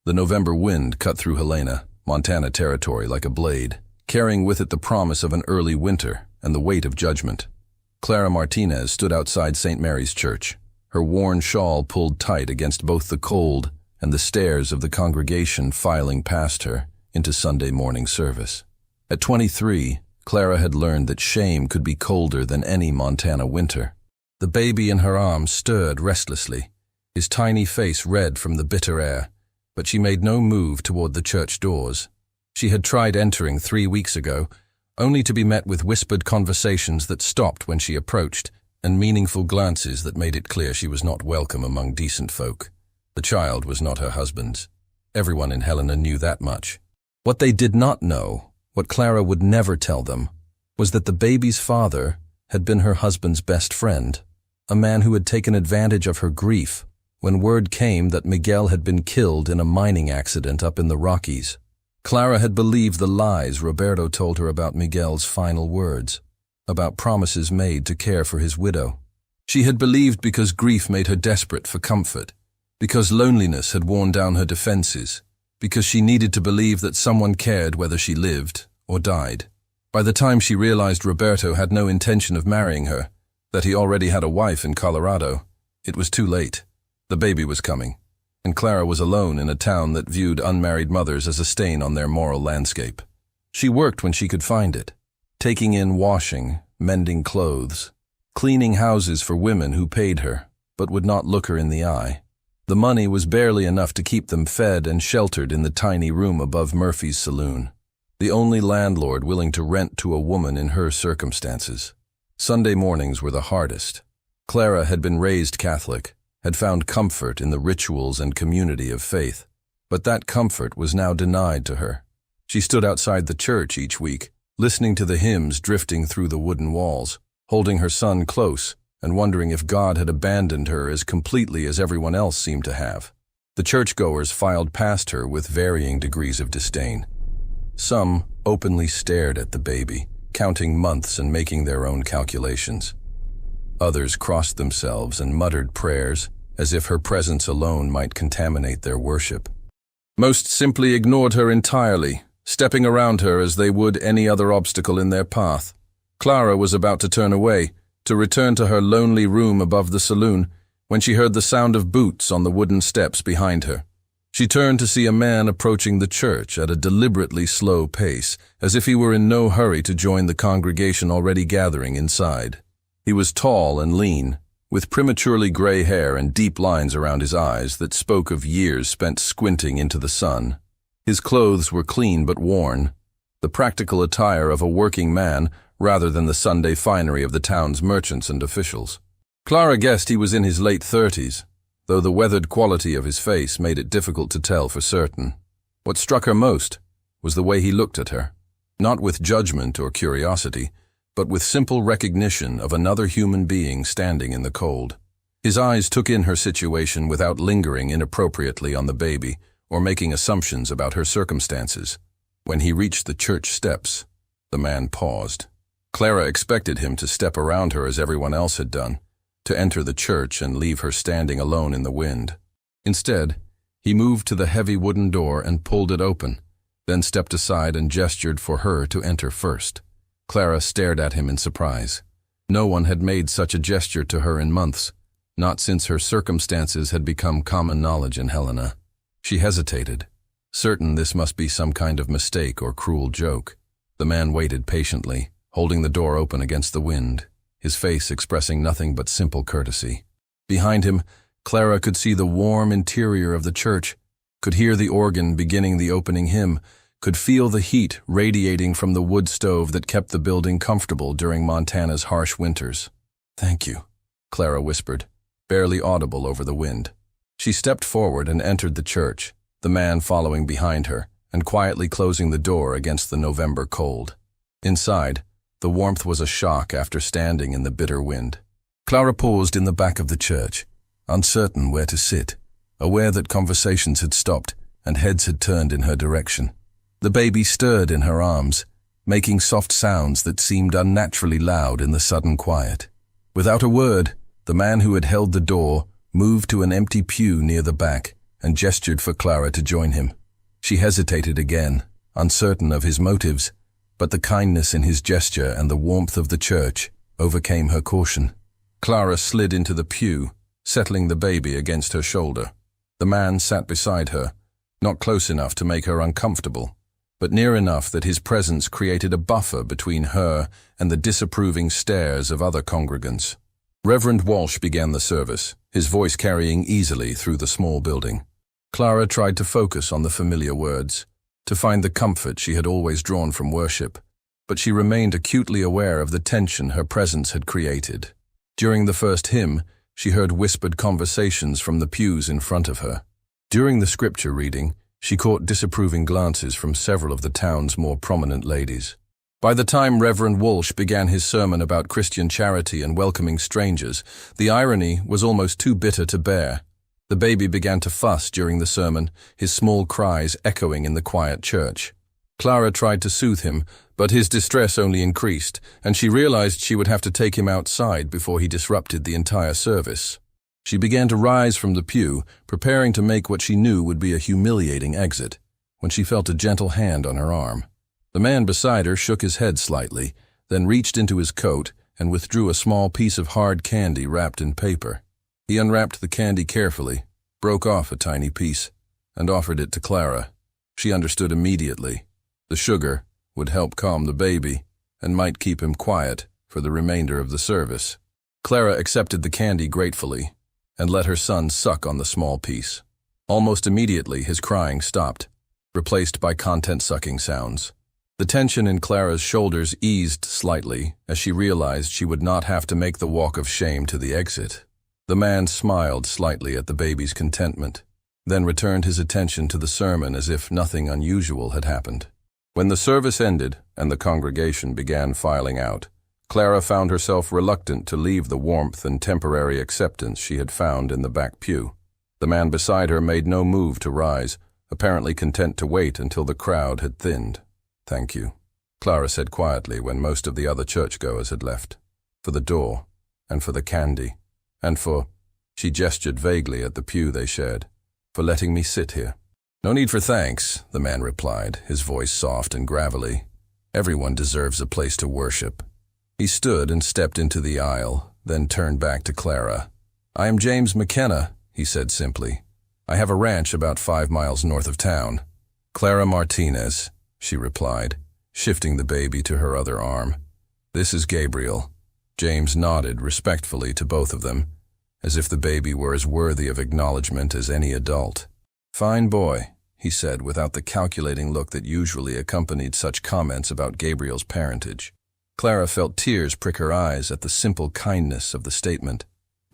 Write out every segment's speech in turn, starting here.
The November wind cut through Helena, Montana territory like a blade, carrying with it the promise of an early winter and the weight of judgment. Clara Martinez stood outside St. Mary's Church, her worn shawl pulled tight against both the cold and the stares of the congregation filing past her into Sunday morning service. At 23, Clara had learned that shame could be colder than any Montana winter. The baby in her arms stirred restlessly, his tiny face red from the bitter air, but she made no move toward the church doors. She had tried entering 3 weeks ago, only to be met with whispered conversations that stopped when she approached, and meaningful glances that made it clear she was not welcome among decent folk. The child was not her husband's. Everyone in Helena knew that much. What they did not know, what Clara would never tell them, was that the baby's father had been her husband's best friend, a man who had taken advantage of her grief when word came that Miguel had been killed in a mining accident up in the Rockies. Clara had believed the lies Roberto told her about Miguel's final words, about promises made to care for his widow. She had believed because grief made her desperate for comfort, because loneliness had worn down her defenses, because she needed to believe that someone cared whether she lived or died. By the time she realized Roberto had no intention of marrying her, that he already had a wife in Colorado, it was too late. The baby was coming, and Clara was alone in a town that viewed unmarried mothers as a stain on their moral landscape. She worked when she could find it, taking in washing, mending clothes, cleaning houses for women who paid her, but would not look her in the eye. The money was barely enough to keep them fed and sheltered in the tiny room above Murphy's saloon, the only landlord willing to rent to a woman in her circumstances. Sunday mornings were the hardest. Clara had been raised Catholic, had found comfort in the rituals and community of faith, but that comfort was now denied to her. She stood outside the church each week, listening to the hymns drifting through the wooden walls, holding her son close and wondering if God had abandoned her as completely as everyone else seemed to have. The churchgoers filed past her with varying degrees of disdain. Some openly stared at the baby, counting months and making their own calculations. Others crossed themselves and muttered prayers, as if her presence alone might contaminate their worship. Most simply ignored her entirely, stepping around her as they would any other obstacle in their path. Clara was about to turn away, to return to her lonely room above the saloon, when she heard the sound of boots on the wooden steps behind her. She turned to see a man approaching the church at a deliberately slow pace, as if he were in no hurry to join the congregation already gathering inside. He was tall and lean, with prematurely gray hair and deep lines around his eyes that spoke of years spent squinting into the sun. His clothes were clean but worn, the practical attire of a working man rather than the Sunday finery of the town's merchants and officials. Clara guessed he was in his late 30s, though the weathered quality of his face made it difficult to tell for certain. What struck her most was the way he looked at her, not with judgment or curiosity, but with simple recognition of another human being standing in the cold. His eyes took in her situation without lingering inappropriately on the baby or making assumptions about her circumstances. When he reached the church steps, the man paused. Clara expected him to step around her as everyone else had done, to enter the church and leave her standing alone in the wind. Instead, he moved to the heavy wooden door and pulled it open, then stepped aside and gestured for her to enter first. Clara stared at him in surprise. No one had made such a gesture to her in months, not since her circumstances had become common knowledge in Helena. She hesitated, certain this must be some kind of mistake or cruel joke. The man waited patiently, holding the door open against the wind, his face expressing nothing but simple courtesy. Behind him, Clara could see the warm interior of the church, could hear the organ beginning the opening hymn, could feel the heat radiating from the wood stove that kept the building comfortable during Montana's harsh winters. "Thank you," Clara whispered, barely audible over the wind. She stepped forward and entered the church, the man following behind her and quietly closing the door against the November cold. Inside, the warmth was a shock after standing in the bitter wind. Clara paused in the back of the church, uncertain where to sit, aware that conversations had stopped and heads had turned in her direction. The baby stirred in her arms, making soft sounds that seemed unnaturally loud in the sudden quiet. Without a word, the man who had held the door moved to an empty pew near the back and gestured for Clara to join him. She hesitated again, uncertain of his motives, but the kindness in his gesture and the warmth of the church overcame her caution. Clara slid into the pew, settling the baby against her shoulder. The man sat beside her, not close enough to make her uncomfortable, but near enough that his presence created a buffer between her and the disapproving stares of other congregants. Reverend Walsh began the service, his voice carrying easily through the small building. Clara tried to focus on the familiar words, to find the comfort she had always drawn from worship, but she remained acutely aware of the tension her presence had created. During the first hymn, she heard whispered conversations from the pews in front of her. During the scripture reading, she caught disapproving glances from several of the town's more prominent ladies. By the time Reverend Walsh began his sermon about Christian charity and welcoming strangers, the irony was almost too bitter to bear. The baby began to fuss during the sermon, his small cries echoing in the quiet church. Clara tried to soothe him, but his distress only increased, and she realized she would have to take him outside before he disrupted the entire service. She began to rise from the pew, preparing to make what she knew would be a humiliating exit, when she felt a gentle hand on her arm. The man beside her shook his head slightly, then reached into his coat and withdrew a small piece of hard candy wrapped in paper. He unwrapped the candy carefully, broke off a tiny piece, and offered it to Clara. She understood immediately. The sugar would help calm the baby and might keep him quiet for the remainder of the service. Clara accepted the candy gratefully and let her son suck on the small piece. Almost immediately, his crying stopped, replaced by content-sucking sounds. The tension in Clara's shoulders eased slightly as she realized she would not have to make the walk of shame to the exit. The man smiled slightly at the baby's contentment, then returned his attention to the sermon as if nothing unusual had happened. When the service ended and the congregation began filing out, Clara found herself reluctant to leave the warmth and temporary acceptance she had found in the back pew. The man beside her made no move to rise, apparently content to wait until the crowd had thinned. "Thank you," Clara said quietly when most of the other churchgoers had left. "For the door, and for the candy, and for," she gestured vaguely at the pew they shared, "for letting me sit here." "No need for thanks," the man replied, his voice soft and gravelly. "Everyone deserves a place to worship." He stood and stepped into the aisle, then turned back to Clara. "I am James McKenna," he said simply. "I have a ranch about 5 miles north of town." "Clara Martinez," she replied, shifting the baby to her other arm. "This is Gabriel." James nodded respectfully to both of them, as if the baby were as worthy of acknowledgement as any adult. "Fine boy," he said without the calculating look that usually accompanied such comments about Gabriel's parentage. Clara felt tears prick her eyes at the simple kindness of the statement.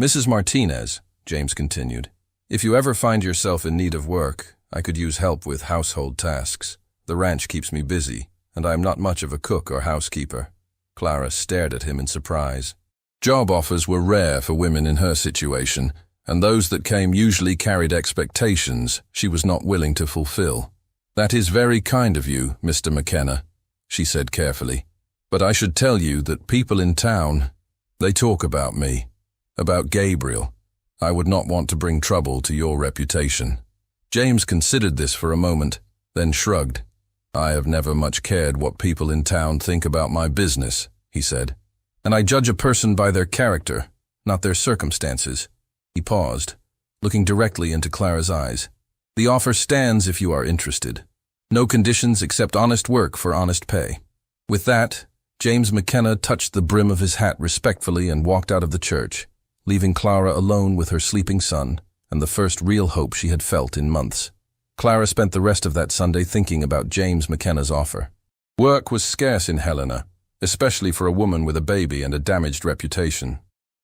"Mrs. Martinez," James continued, "if you ever find yourself in need of work, I could use help with household tasks. The ranch keeps me busy, and I am not much of a cook or housekeeper." Clara stared at him in surprise. Job offers were rare for women in her situation, and those that came usually carried expectations she was not willing to fulfill. "That is very kind of you, Mr. McKenna," she said carefully. "But I should tell you that people in town, they talk about me, about Gabriel. I would not want to bring trouble to your reputation." James considered this for a moment, then shrugged. "I have never much cared what people in town think about my business," he said. "And I judge a person by their character, not their circumstances." He paused, looking directly into Clara's eyes. "The offer stands if you are interested. No conditions except honest work for honest pay." With that, James McKenna touched the brim of his hat respectfully and walked out of the church, leaving Clara alone with her sleeping son and the first real hope she had felt in months. Clara spent the rest of that Sunday thinking about James McKenna's offer. Work was scarce in Helena, especially for a woman with a baby and a damaged reputation.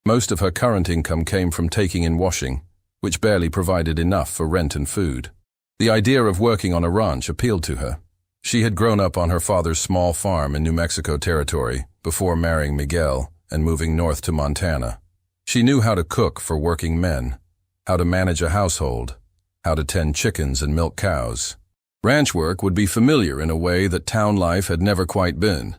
Most of her current income came from taking in washing, which barely provided enough for rent and food. The idea of working on a ranch appealed to her. She had grown up on her father's small farm in New Mexico Territory before marrying Miguel and moving north to Montana. She knew how to cook for working men, how to manage a household, how to tend chickens and milk cows. Ranch work would be familiar in a way that town life had never quite been.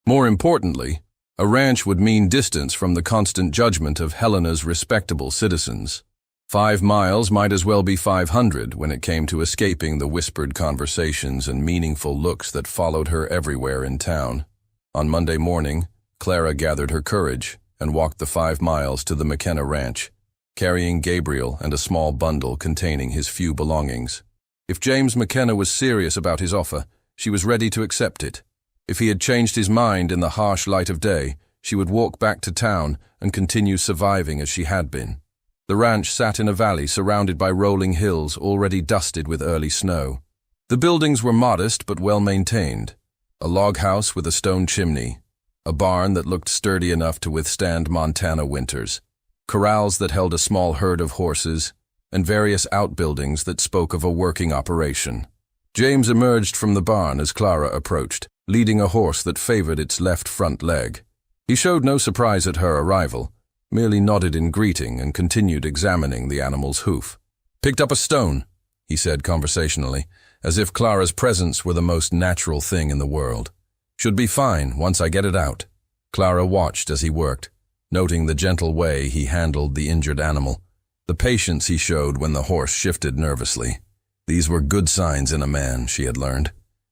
More importantly, a ranch would mean distance from the constant judgment of Helena's respectable citizens. 5 miles might as well be 500 when it came to escaping the whispered conversations and meaningful looks that followed her everywhere in town. On Monday morning, Clara gathered her courage and walked the 5 miles to the McKenna ranch, carrying Gabriel and a small bundle containing his few belongings. If James McKenna was serious about his offer, she was ready to accept it. If he had changed his mind in the harsh light of day, she would walk back to town and continue surviving as she had been. The ranch sat in a valley surrounded by rolling hills already dusted with early snow. The buildings were modest but well maintained. A log house with a stone chimney, a barn that looked sturdy enough to withstand Montana winters, corrals that held a small herd of horses, and various outbuildings that spoke of a working operation. James emerged from the barn as Clara approached, leading a horse that favored its left front leg. He showed no surprise at her arrival, merely nodded in greeting and continued examining the animal's hoof. "Picked up a stone," he said conversationally, as if Clara's presence were the most natural thing in the world. "Should be fine once I get it out." Clara watched as he worked, noting the gentle way he handled the injured animal, the patience he showed when the horse shifted nervously. These were good signs in a man, she had learned.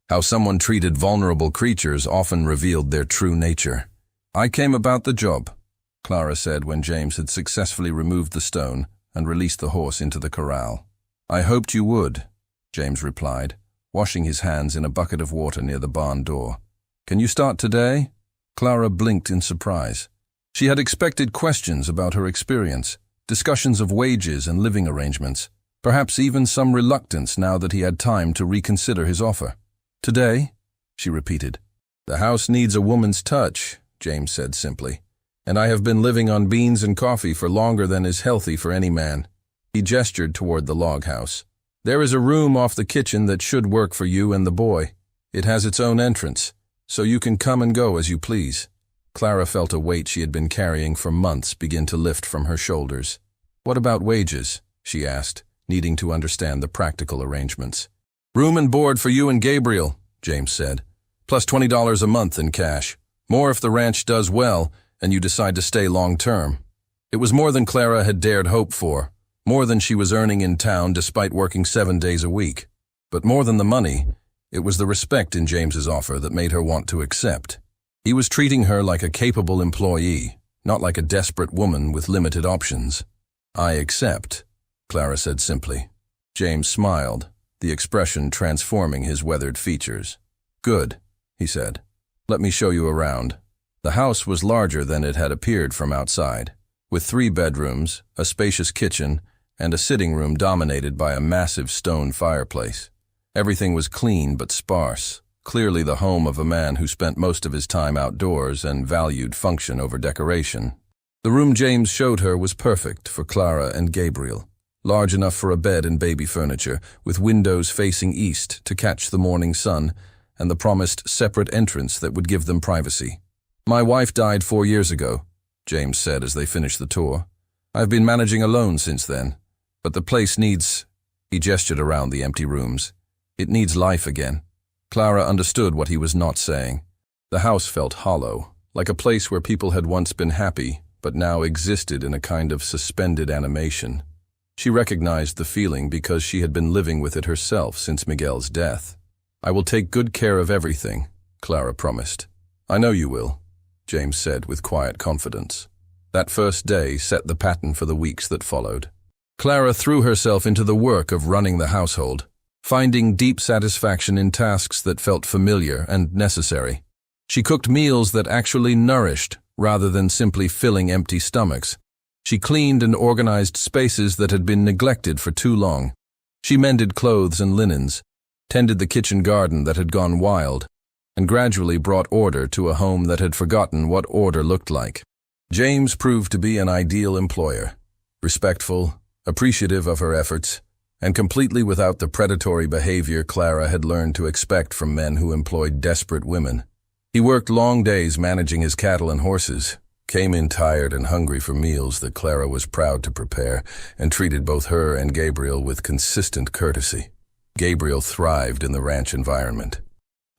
How someone treated vulnerable creatures often revealed their true nature. "I came about the job," Clara said when James had successfully removed the stone and released the horse into the corral. "I hoped you would," James replied, washing his hands in a bucket of water near the barn door. "Can you start today?" Clara blinked in surprise. She had expected questions about her experience, discussions of wages and living arrangements, perhaps even some reluctance now that he had time to reconsider his offer. "Today?" she repeated. "The house needs a woman's touch," James said simply, "and I have been living on beans and coffee for longer than is healthy for any man." He gestured toward the log house. "There is a room off the kitchen that should work for you and the boy. It has its own entrance, so you can come and go as you please." Clara felt a weight she had been carrying for months begin to lift from her shoulders. "What about wages?" she asked, needing to understand the practical arrangements. "Room and board for you and Gabriel," James said, "plus $20 a month in cash. More if the ranch does well and you decide to stay long-term." It was more than Clara had dared hope for, more than she was earning in town despite working 7 days a week. But more than the money, it was the respect in James's offer that made her want to accept. He was treating her like a capable employee, not like a desperate woman with limited options. "I accept," Clara said simply. James smiled, the expression transforming his weathered features. "Good," he said. "Let me show you around." The house was larger than it had appeared from outside, with 3 bedrooms, a spacious kitchen, and a sitting room dominated by a massive stone fireplace. Everything was clean but sparse, clearly the home of a man who spent most of his time outdoors and valued function over decoration. The room James showed her was perfect for Clara and Gabriel, large enough for a bed and baby furniture, with windows facing east to catch the morning sun, and the promised separate entrance that would give them privacy. "My wife died 4 years ago," James said as they finished the tour. "I've been managing alone since then, but the place needs—" He gestured around the empty rooms. "It needs life again." Clara understood what he was not saying. The house felt hollow, like a place where people had once been happy, but now existed in a kind of suspended animation. She recognized the feeling because she had been living with it herself since Miguel's death. "I will take good care of everything," Clara promised. "I know you will," James said with quiet confidence. That first day set the pattern for the weeks that followed. Clara threw herself into the work of running the household, finding deep satisfaction in tasks that felt familiar and necessary. She cooked meals that actually nourished, rather than simply filling empty stomachs. She cleaned and organized spaces that had been neglected for too long. She mended clothes and linens, tended the kitchen garden that had gone wild, and gradually brought order to a home that had forgotten what order looked like. James proved to be an ideal employer, respectful, appreciative of her efforts, and completely without the predatory behavior Clara had learned to expect from men who employed desperate women. He worked long days managing his cattle and horses, came in tired and hungry for meals that Clara was proud to prepare, and treated both her and Gabriel with consistent courtesy. Gabriel thrived in the ranch environment.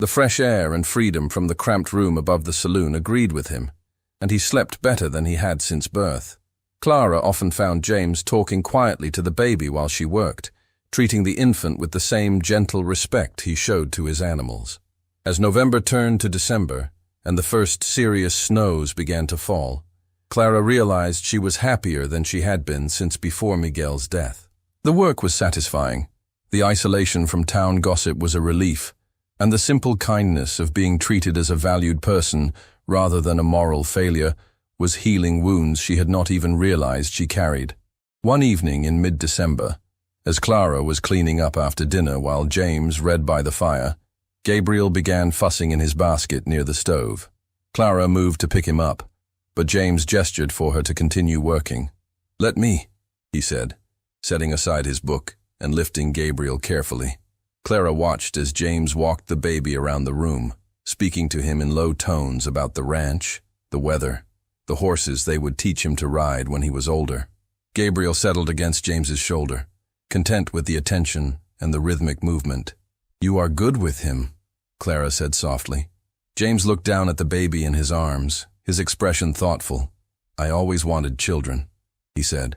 The fresh air and freedom from the cramped room above the saloon agreed with him, and he slept better than he had since birth. Clara often found James talking quietly to the baby while she worked, treating the infant with the same gentle respect he showed to his animals. As November turned to December, and the first serious snows began to fall, Clara realized she was happier than she had been since before Miguel's death. The work was satisfying. The isolation from town gossip was a relief, and the simple kindness of being treated as a valued person rather than a moral failure was healing wounds she had not even realized she carried. One evening in mid-December, as Clara was cleaning up after dinner while James read by the fire, Gabriel began fussing in his basket near the stove. Clara moved to pick him up, but James gestured for her to continue working. "Let me," he said, setting aside his book and lifting Gabriel carefully. Clara watched as James walked the baby around the room, speaking to him in low tones about the ranch, the weather, the horses they would teach him to ride when he was older. Gabriel settled against James's shoulder, content with the attention and the rhythmic movement. "You are good with him," Clara said softly. James looked down at the baby in his arms, his expression thoughtful. "I always wanted children," he said.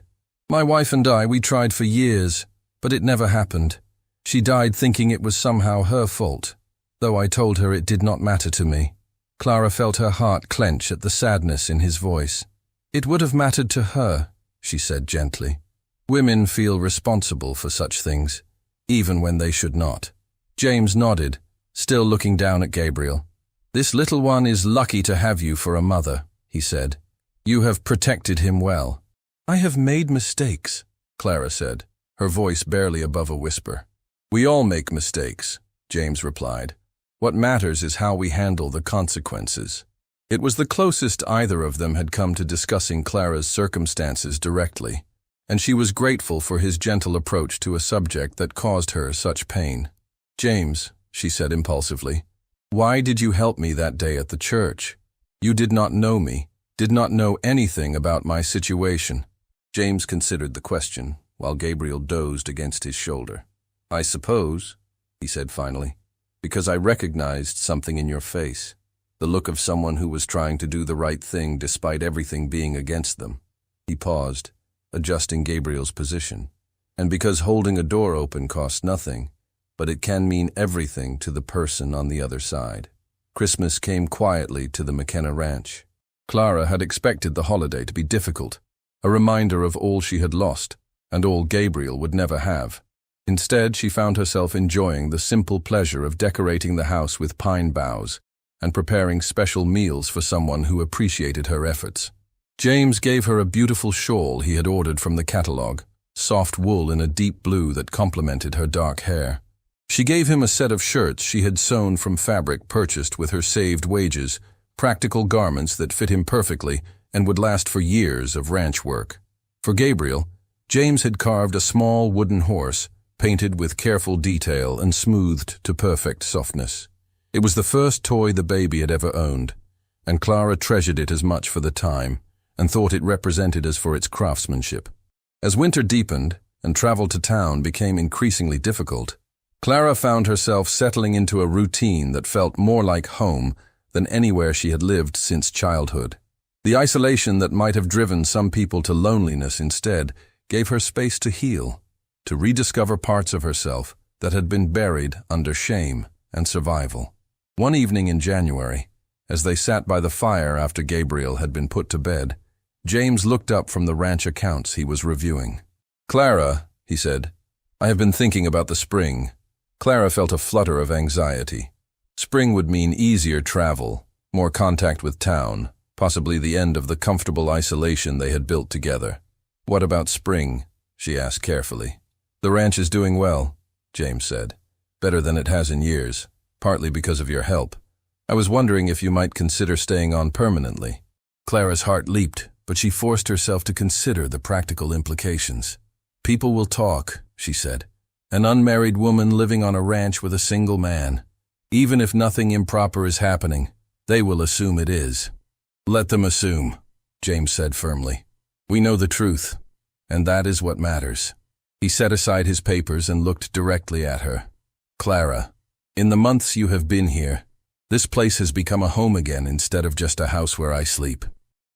"My wife and we tried for years, but it never happened. She died thinking it was somehow her fault, though I told her it did not matter to me." Clara felt her heart clench at the sadness in his voice. "It would have mattered to her," she said gently. "Women feel responsible for such things, even when they should not." James nodded, still looking down at Gabriel. "This little one is lucky to have you for a mother," he said. "You have protected him well." "I have made mistakes," Clara said, her voice barely above a whisper. "We all make mistakes," James replied. "What matters is how we handle the consequences." It was the closest either of them had come to discussing Clara's circumstances directly, and she was grateful for his gentle approach to a subject that caused her such pain. "James," she said impulsively, "why did you help me that day at the church? You did not know me, did not know anything about my situation." James considered the question, while Gabriel dozed against his shoulder. "I suppose," he said finally, "because I recognized something in your face, the look of someone who was trying to do the right thing despite everything being against them." He paused, adjusting Gabriel's position. "And because holding a door open costs nothing, but it can mean everything to the person on the other side." Christmas came quietly to the McKenna ranch. Clara had expected the holiday to be difficult, a reminder of all she had lost, and all Gabriel would never have. Instead, she found herself enjoying the simple pleasure of decorating the house with pine boughs and preparing special meals for someone who appreciated her efforts. James gave her a beautiful shawl he had ordered from the catalog, soft wool in a deep blue that complemented her dark hair. She gave him a set of shirts she had sewn from fabric purchased with her saved wages, practical garments that fit him perfectly and would last for years of ranch work. For Gabriel, James had carved a small wooden horse, painted with careful detail and smoothed to perfect softness. It was the first toy the baby had ever owned, and Clara treasured it as much for the time and thought it represented as for its craftsmanship. As winter deepened and travel to town became increasingly difficult, Clara found herself settling into a routine that felt more like home than anywhere she had lived since childhood. The isolation that might have driven some people to loneliness instead gave her space to heal, to rediscover parts of herself that had been buried under shame and survival. One evening in January, as they sat by the fire after Gabriel had been put to bed, James looked up from the ranch accounts he was reviewing. "Clara," he said, "I have been thinking about the spring." Clara felt a flutter of anxiety. Spring would mean easier travel, more contact with town, possibly the end of the comfortable isolation they had built together. "What about spring?" she asked carefully. "The ranch is doing well," James said. "Better than it has in years, partly because of your help. I was wondering if you might consider staying on permanently." Clara's heart leaped, but she forced herself to consider the practical implications. "People will talk," she said. "An unmarried woman living on a ranch with a single man. Even if nothing improper is happening, they will assume it is." "Let them assume," James said firmly. "We know the truth, and that is what matters." He set aside his papers and looked directly at her. "Clara, in the months you have been here, this place has become a home again instead of just a house where I sleep."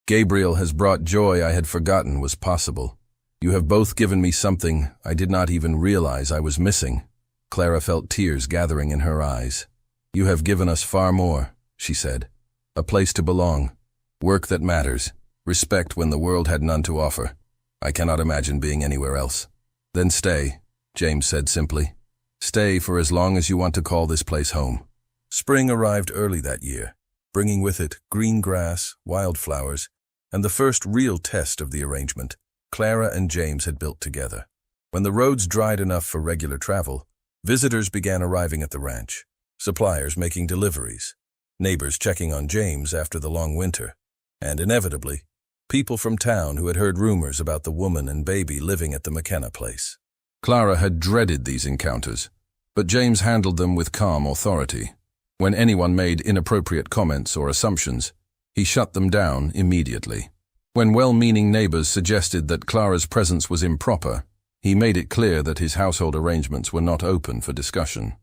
Gabriel has brought joy I had forgotten was possible. You have both given me something I did not even realize I was missing." Clara felt tears gathering in her eyes. "You have given us far more," she said. "A place to belong, work that matters, respect when the world had none to offer. I cannot imagine being anywhere else." "Then stay," James said simply. "Stay for as long as you want to call this place home." Spring arrived early that year, bringing with it green grass, wildflowers, and the first real test of the arrangement Clara and James had built together. When the roads dried enough for regular travel, visitors began arriving at the ranch, suppliers making deliveries, neighbors checking on James after the long winter, and inevitably, people from town who had heard rumors about the woman and baby living at the McKenna place. Clara had dreaded these encounters, but James handled them with calm authority. When anyone made inappropriate comments or assumptions, he shut them down immediately. When well-meaning neighbors suggested that Clara's presence was improper, he made it clear that his household arrangements were not open for discussion.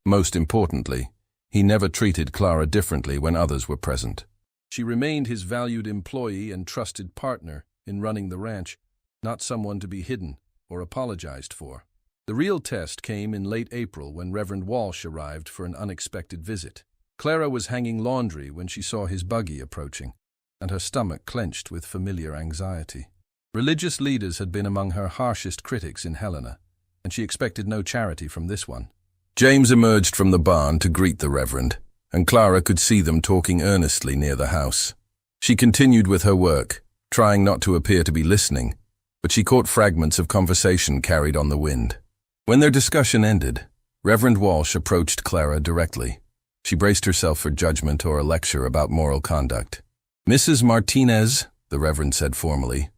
Most importantly, he never treated Clara differently when others were present. She remained his valued employee and trusted partner in running the ranch, not someone to be hidden or apologized for. The real test came in late April when Reverend Walsh arrived for an unexpected visit. Clara was hanging laundry when she saw his buggy approaching, and her stomach clenched with familiar anxiety. Religious leaders had been among her harshest critics in Helena, and she expected no charity from this one. James emerged from the barn to greet the Reverend, and Clara could see them talking earnestly near the house. She continued with her work, trying not to appear to be listening, but she caught fragments of conversation carried on the wind. When their discussion ended, Reverend Walsh approached Clara directly. She braced herself for judgment or a lecture about moral conduct. "Mrs. Martinez," the Reverend said formally,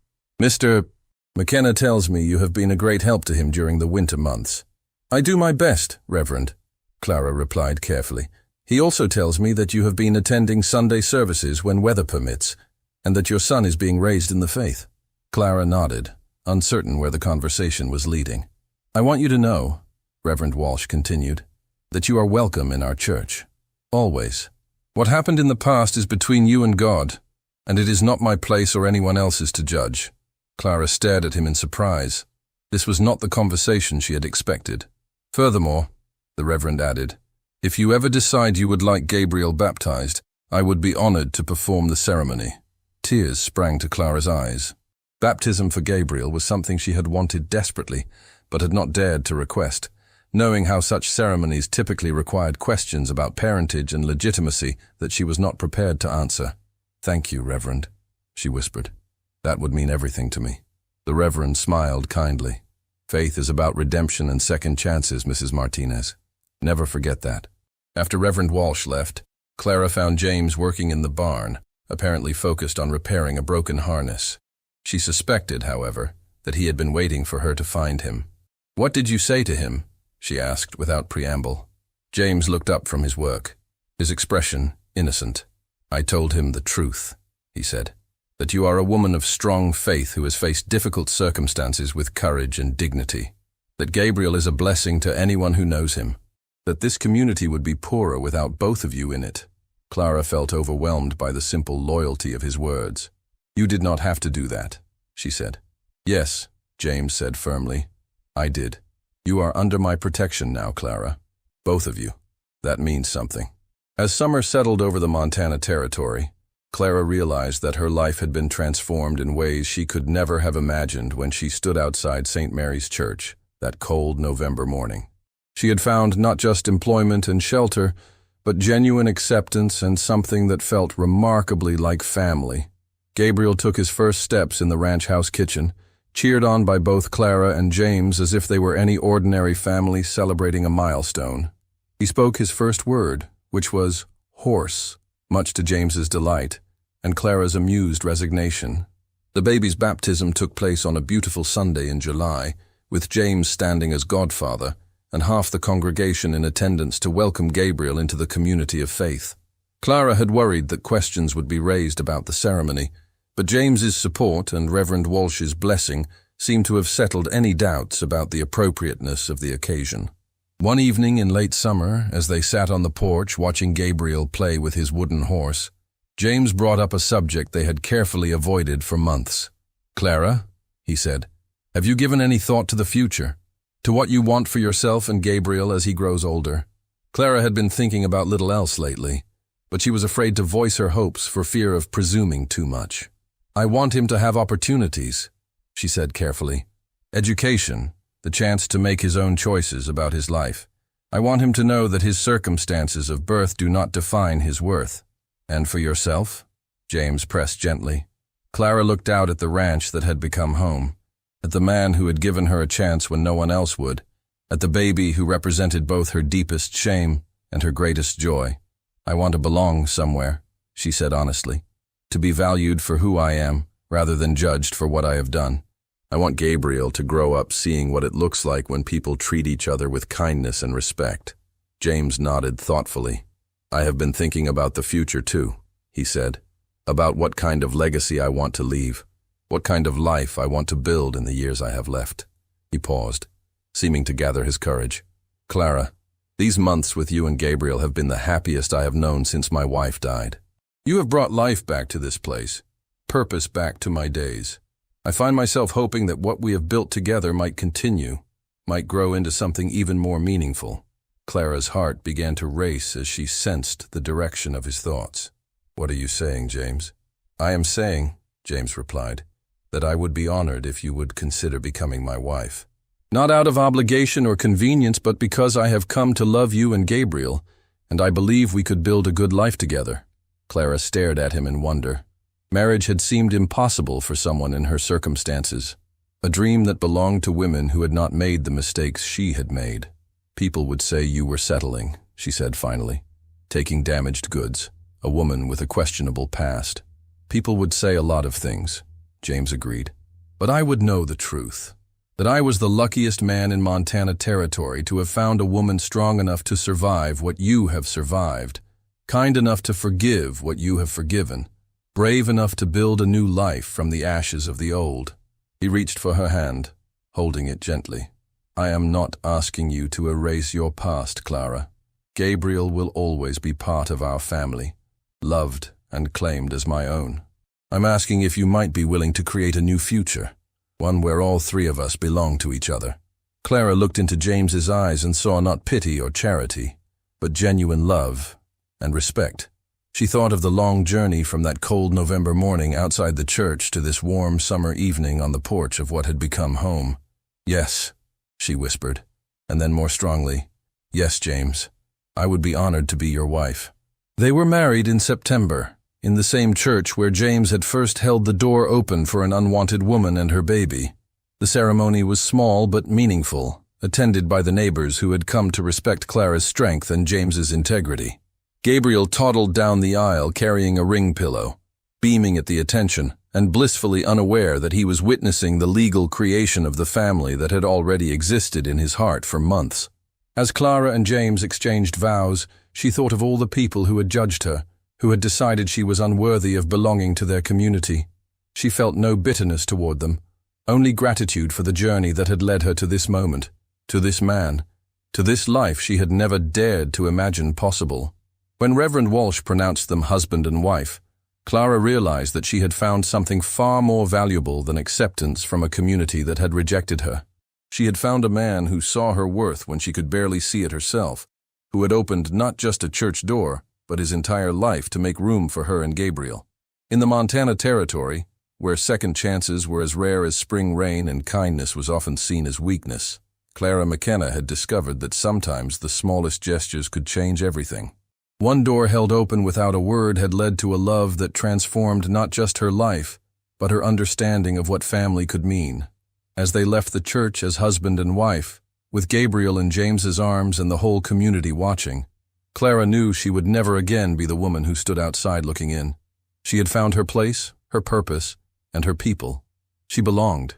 "Mr. McKenna tells me you have been a great help to him during the winter months." "I do my best, Reverend," Clara replied carefully. "He also tells me that you have been attending Sunday services when weather permits, and that your son is being raised in the faith." Clara nodded, uncertain where the conversation was leading. "I want you to know," Reverend Walsh continued, "that you are welcome in our church. Always. What happened in the past is between you and God, and it is not my place or anyone else's to judge." Clara stared at him in surprise. This was not the conversation she had expected. "Furthermore," the Reverend added, "if you ever decide you would like Gabriel baptized, I would be honored to perform the ceremony." Tears sprang to Clara's eyes. Baptism for Gabriel was something she had wanted desperately, but had not dared to request, knowing how such ceremonies typically required questions about parentage and legitimacy that she was not prepared to answer. "Thank you, Reverend," she whispered. "That would mean everything to me." The Reverend smiled kindly. "Faith is about redemption and second chances, Mrs. Martinez. Never forget that." After Reverend Walsh left, Clara found James working in the barn, apparently focused on repairing a broken harness. She suspected, however, that he had been waiting for her to find him. "What did you say to him?" she asked without preamble. James looked up from his work, his expression innocent. "I told him the truth," he said, "that you are a woman of strong faith who has faced difficult circumstances with courage and dignity, that Gabriel is a blessing to anyone who knows him, that this community would be poorer without both of you in it." Clara felt overwhelmed by the simple loyalty of his words. "You did not have to do that," she said. "Yes," James said firmly, "I did. You are under my protection now, Clara. Both of you. That means something." As summer settled over the Montana territory, Clara realized that her life had been transformed in ways she could never have imagined when she stood outside St. Mary's Church that cold November morning. She had found not just employment and shelter, but genuine acceptance and something that felt remarkably like family. Gabriel took his first steps in the ranch house kitchen, cheered on by both Clara and James as if they were any ordinary family celebrating a milestone. He spoke his first word, which was horse, much to James's delight, and Clara's amused resignation. The baby's baptism took place on a beautiful Sunday in July, with James standing as godfather, and half the congregation in attendance to welcome Gabriel into the community of faith. Clara had worried that questions would be raised about the ceremony, but James's support and Reverend Walsh's blessing seemed to have settled any doubts about the appropriateness of the occasion. One evening in late summer, as they sat on the porch watching Gabriel play with his wooden horse, James brought up a subject they had carefully avoided for months. "Clara," he said, "have you given any thought to the future? To what you want for yourself and Gabriel as he grows older?" Clara had been thinking about little else lately, but she was afraid to voice her hopes for fear of presuming too much. "I want him to have opportunities," she said carefully. "Education, the chance to make his own choices about his life. I want him to know that his circumstances of birth do not define his worth." "And for yourself?" James pressed gently. Clara looked out at the ranch that had become home, at the man who had given her a chance when no one else would, at the baby who represented both her deepest shame and her greatest joy. "I want to belong somewhere," she said honestly, "to be valued for who I am rather than judged for what I have done. I want Gabriel to grow up seeing what it looks like when people treat each other with kindness and respect." James nodded thoughtfully. "I have been thinking about the future too," he said, "about what kind of legacy I want to leave, what kind of life I want to build in the years I have left." He paused, seeming to gather his courage. "Clara, these months with you and Gabriel have been the happiest I have known since my wife died. You have brought life back to this place, purpose back to my days. I find myself hoping that what we have built together might continue, might grow into something even more meaningful." Clara's heart began to race as she sensed the direction of his thoughts. "What are you saying, James?" "I am saying," James replied, "that I would be honored if you would consider becoming my wife. Not out of obligation or convenience, but because I have come to love you and Gabriel, and I believe we could build a good life together." Clara stared at him in wonder. Marriage had seemed impossible for someone in her circumstances, a dream that belonged to women who had not made the mistakes she had made. "People would say you were settling," she said finally, "taking damaged goods, a woman with a questionable past. People would say a lot of things," James agreed. "But I would know the truth, that I was the luckiest man in Montana territory to have found a woman strong enough to survive what you have survived, kind enough to forgive what you have forgiven, brave enough to build a new life from the ashes of the old." He reached for her hand, holding it gently. "I am not asking you to erase your past, Clara. Gabriel will always be part of our family, loved and claimed as my own. I'm asking if you might be willing to create a new future, one where all three of us belong to each other." Clara looked into James's eyes and saw not pity or charity, but genuine love and respect. She thought of the long journey from that cold November morning outside the church to this warm summer evening on the porch of what had become home. "Yes," she whispered, and then more strongly, "Yes, James, I would be honored to be your wife." They were married in September, in the same church where James had first held the door open for an unwanted woman and her baby. The ceremony was small but meaningful, attended by the neighbors who had come to respect Clara's strength and James's integrity. Gabriel toddled down the aisle carrying a ring pillow, beaming at the attention and blissfully unaware that he was witnessing the legal creation of the family that had already existed in his heart for months. As Clara and James exchanged vows, she thought of all the people who had judged her, who had decided she was unworthy of belonging to their community. She felt no bitterness toward them, only gratitude for the journey that had led her to this moment, to this man, to this life she had never dared to imagine possible. When Reverend Walsh pronounced them husband and wife, Clara realized that she had found something far more valuable than acceptance from a community that had rejected her. She had found a man who saw her worth when she could barely see it herself, who had opened not just a church door, but his entire life to make room for her and Gabriel. In the Montana territory, where second chances were as rare as spring rain and kindness was often seen as weakness, Clara McKenna had discovered that sometimes the smallest gestures could change everything. One door held open without a word had led to a love that transformed not just her life, but her understanding of what family could mean. As they left the church as husband and wife, with Gabriel in James's arms and the whole community watching, Clara knew she would never again be the woman who stood outside looking in. She had found her place, her purpose, and her people. She belonged.